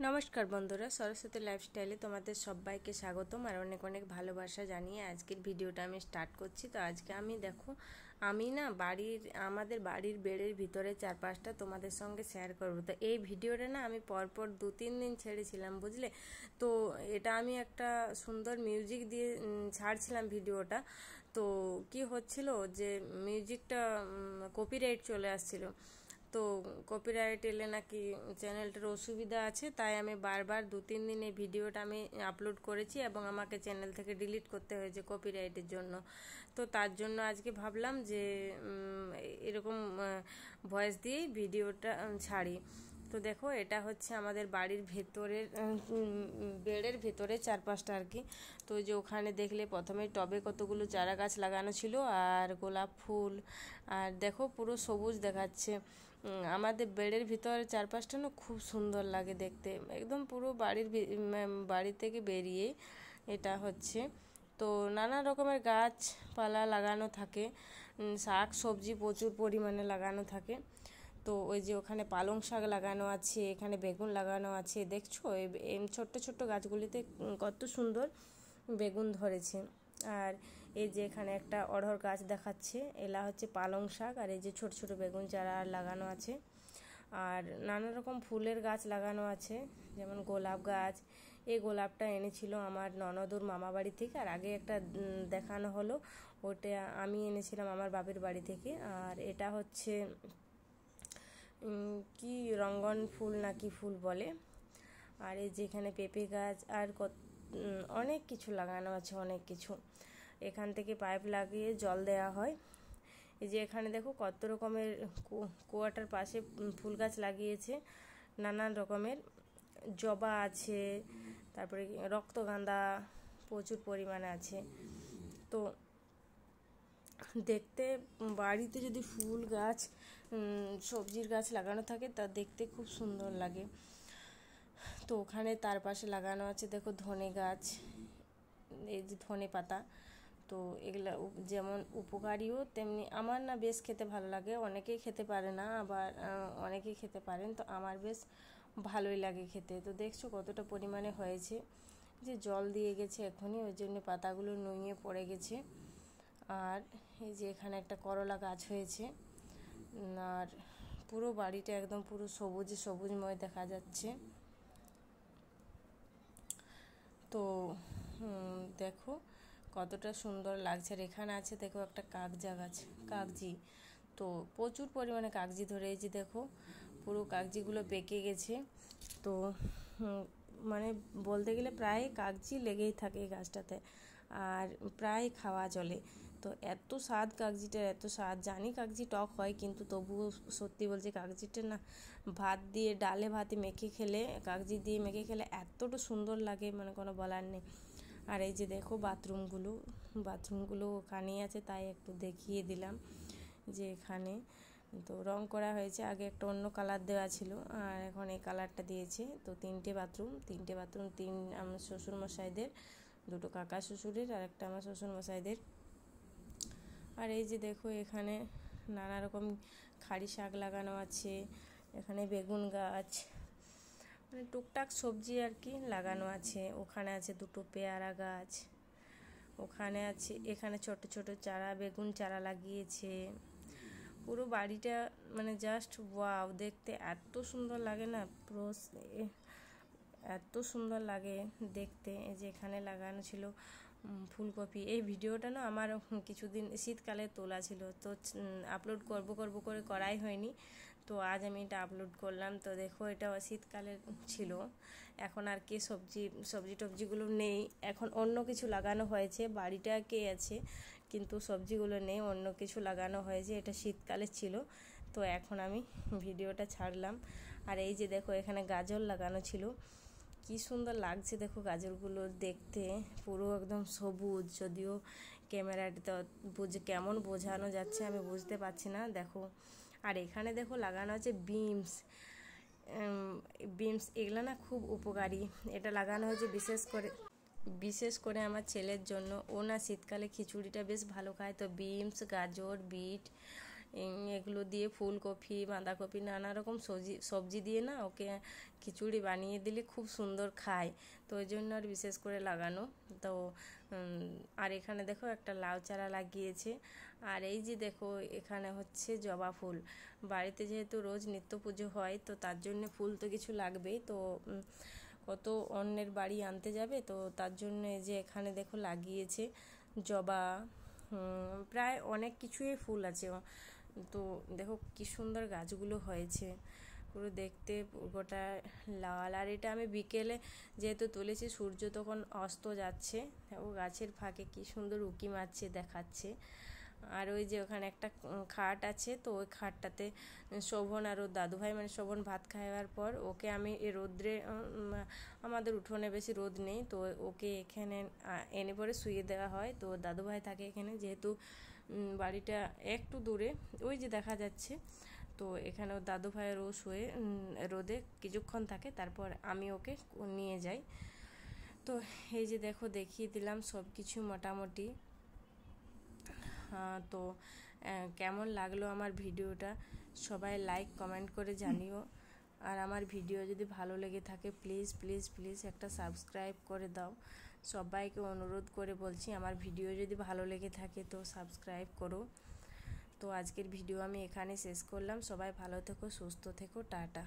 নমস্কার বন্ধুরা, সরস্বতী লাইফস্টাইলে তোমাদের সবাইকে স্বাগতম আর অনেক অনেক ভালোবাসা জানিয়ে আজকের ভিডিওটা আমি স্টার্ট করছি। তো আজকে আমি না আমাদের বাড়ির বেড়ের ভিতরে চারপাশটা তোমাদের সঙ্গে শেয়ার করব। তো এই ভিডিওটা না আমি পরপর 2-3 দিন ছেড়েছিলাম, বুঝলে। তো এটা আমি একটা সুন্দর মিউজিক দিয়ে ছাড়ছিলাম ভিডিওটা। তো কি হচ্ছিল যে মিউজিকটা কপিরাইট চলে আসছিল। তো কপিরাইট এলে নাকি চ্যানেলটার অসুবিধা আছে, তাই আমি বারবার 2-3 দিন এই ভিডিওটা আমি আপলোড করেছি এবং আমাকে চ্যানেল থেকে ডিলিট করতে হয়েছে কপিরাইটের জন্য। তো তার জন্য আজকে ভাবলাম যে এরকম ভয়েস দিয়েই ভিডিওটা ছাড়ি। তো দেখো, এটা হচ্ছে আমাদের বাড়ির ভেতরের বেড়ের ভেতরে চারপাশটা আর কি। তো যে ওখানে দেখলে প্রথমে টবে কতগুলো চারা গাছ লাগানো ছিল আর গোলাপ ফুল, আর দেখো পুরো সবুজ দেখাচ্ছে। আমাদের বেড়ের ভিতরে চারপাশটা না খুব সুন্দর লাগে দেখতে, একদম পুরো বাড়ি থেকে বেরিয়ে এটা হচ্ছে। তো নানা রকমের গাছপালা লাগানো থাকে, শাক সবজি প্রচুর পরিমাণে লাগানো থাকে। তো ওই যে ওখানে পালং শাক লাগানো আছে, এখানে বেগুন লাগানো আছে, দেখছো এই ছোট্ট ছোট্ট গাছগুলিতে কত সুন্দর বেগুন ধরেছে। আর এই যে এখানে একটা অড়হর গাছ দেখাচ্ছে, এলা হচ্ছে পালং শাক, আর এই যে ছোট ছোট বেগুন চারা লাগানো আছে। আর নানা রকম ফুলের গাছ লাগানো আছে, যেমন গোলাপ গাছ। এই গোলাপটা এনেছিল আমার ননদুর মামা বাড়ি থেকে, আর আগে একটা দেখানো হলো, ওটা আমি এনেছিলাম আমার বাপের বাড়ি থেকে। আর এটা হচ্ছে কি রঙ্গন ফুল না কি ফুল বলে। আর এই যে এখানে পেঁপে গাছ আর অনেক কিছু লাগানো আছে, অনেক কিছু। এখান থেকে পাইপ লাগিয়ে জল দেওয়া হয়। এই যে এখানে দেখো কত রকমের কুয়াটার পাশে ফুল গাছ লাগিয়েছে, নানান রকমের। জবা আছে, তারপরে রক্তগাঁদা প্রচুর পরিমাণে আছে। তো দেখতে বাড়িতে যদি ফুল গাছ সবজির গাছ লাগানো থাকে তা দেখতে খুব সুন্দর লাগে। তো ওখানে তার পাশে লাগানো আছে দেখো ধনে গাছ, এই যে ধনে পাতা। তো এগুলা যেমন উপকারীও তেমনি আমার না বেশ খেতে ভালো লাগে। অনেকেই খেতে পারে না, আবার অনেকেই খেতে পারেন। তো আমার বেশ ভালোই লাগে খেতে। তো দেখছো কতটা পরিমাণে হয়েছে, যে জল দিয়ে গেছে এখনই, ওই জন্য পাতাগুলো নুয়ে পড়ে গেছে। আর এই যে এখানে একটা করলা গাছ হয়েছে। আর পুরো বাড়িটা একদম পুরো সবুজময় দেখা যাচ্ছে। তো দেখো কতটা সুন্দর লাগছে। আর এখানে আছে দেখো একটা কাগজা গাছ, কাগজি। তো প্রচুর পরিমাণে কাগজি ধরে, এই যে দেখো পুরো কাগজিগুলো পেকে গেছে। তো মানে বলতে গেলে প্রায় কাগজি লেগেই থাকে এই গাছটাতে, আর প্রায় খাওয়া চলে। তো এত স্বাদ কাগজিটার, এত স্বাদ। জানি কাগজি টক হয়, কিন্তু তবুও সত্যি বলছি কাগজিটা না ভাত দিয়ে ডালে ভাতে মেখে খেলে, কাগজি দিয়ে মেখে খেলে এতটা সুন্দর লাগে, মানে কোনো বলার নেই। আর এই যে দেখো বাথরুমগুলো ওখানেই আছে, তাই একটু দেখিয়ে দিলাম যে এখানে। তো রং করা হয়েছে, আগে একটা অন্য কালার দেওয়া ছিল আর এখন এই কালারটা দিয়েছে। তো তিনটে বাথরুম, তিন আমার শ্বশুরমশাইদের, দুটো কাকা শ্বশুরের আর একটা আমার শ্বশুরমশাইদের। আর এই যে দেখো এখানে নানা রকম খাড়ি শাক লাগানো আছে, এখানে বেগুন গাছ, মানে টুকটাক সবজি আর কি লাগানো আছে। ওখানে আছে দুটো পেয়ারা গাছ, ওখানে আছে, এখানে ছোট ছোট চারা বেগুন চারা লাগিয়েছে। পুরো বাড়িটা মানে জাস্ট ওয়াও, দেখতে এত সুন্দর লাগে না, পুরো এত সুন্দর লাগে দেখতে। এই যে এখানে লাগানো ছিল ফুলকপি। এই ভিডিওটা না আমার কিছুদিন শীতকালে তোলা ছিল, তো আপলোড করব করে করাই হয়নি। তো আজ আমি এটা আপলোড করলাম। তো দেখো এটা শীতকালের ছিল, এখন আর কি সবজি টবজিগুলো নেই, এখন অন্য কিছু লাগানো হয়েছে। বাড়িটা কে আছে, কিন্তু সবজিগুলো নেই, অন্য কিছু লাগানো হয়েছে। এটা শীতকালে ছিল, তো এখন আমি ভিডিওটা ছাড়লাম। আর এই যে দেখো এখানে গাজর লাগানো ছিল, কি সুন্দর লাগছে দেখো গাজরগুলো দেখতে, পুরো একদম সবুজ। যদিও ক্যামেরাটিতে কেমন বোঝানো যাচ্ছে আমি বুঝতে পারছি না, দেখো। আর এখানে দেখো লাগানো আছে বিমস, এগুলো না খুব উপকারী। এটা লাগানো হয়েছে বিশেষ করে আমার ছেলের জন্য। ও না শীতকালে খিচুড়িটা বেশ ভালো খায়। তো বিমস, গাজর, বিট এগুলো দিয়ে ফুলকপি বাঁধাকপি নানা রকম সবজি দিয়ে না ওকে খিচুড়ি বানিয়ে দিলে খুব সুন্দর খায়, তো ওই জন্য আর বিশেষ করে লাগানো। তো আর এখানে দেখো একটা লাউ চারা লাগিয়েছে। আর এই যে দেখো এখানে হচ্ছে জবা ফুল, বাড়িতে যেহেতু রোজ নিত্য পুজো হয় তো তার জন্য ফুল তো কিছু লাগবেই, তো কত অন্যের বাড়ি আনতে যাবে, তো তার জন্য এই যে এখানে দেখো লাগিয়েছে জবা, প্রায় অনেক কিছুই ফুল আছে। তো দেখো কি সুন্দর গাছগুলো হয়েছে, পুরো দেখতে গোটা লাল। আর এটা আমি বিকেলে যেহেতু তুলেছি, সূর্য তখন অস্ত যাচ্ছে, ও গাছের ফাঁকে কি সুন্দর উঁকি মারছে দেখাচ্ছে। আর ওই যে ওখানে একটা খাট আছে, তো ওই খাটটাতে শোভন আর ওর দাদুভাই, মানে শোভন ভাত খাওয়ার পর ওকে আমি রোদ্রে, আমাদের উঠোনে বেশি রোদ নেই, তো ওকে এখানে এনে পরে শুয়ে দেওয়া হয়। তো দাদুভাই থাকে এখানে, যেহেতু বাড়িটা একটু দূরে, ওই যে দেখা যাচ্ছে, তো এখানে ওর দাদুভাইয়ের ও শুয়ে রোদে কিছুক্ষণ থাকে, তারপর আমি ওকে নিয়ে যাই। তো এই যে দেখো দেখিয়ে দিলাম সব কিছু মোটামুটি। তো কেমন লাগলো আমার ভিডিওটা সবাই লাইক কমেন্ট করে জানিও। আর আমার ভিডিও যদি ভালো লেগে থাকে প্লিজ প্লিজ প্লিজ একটা সাবস্ক্রাইব করে দাও। সবাইকে অনুরোধ করে বলছি, আমার ভিডিও যদি ভালো লেগে থাকে তো সাবস্ক্রাইব করো। তো আজকের ভিডিও আমি এখানে শেষ করলাম। সবাই ভালো থেকো, সুস্থ থেকো, টাটা।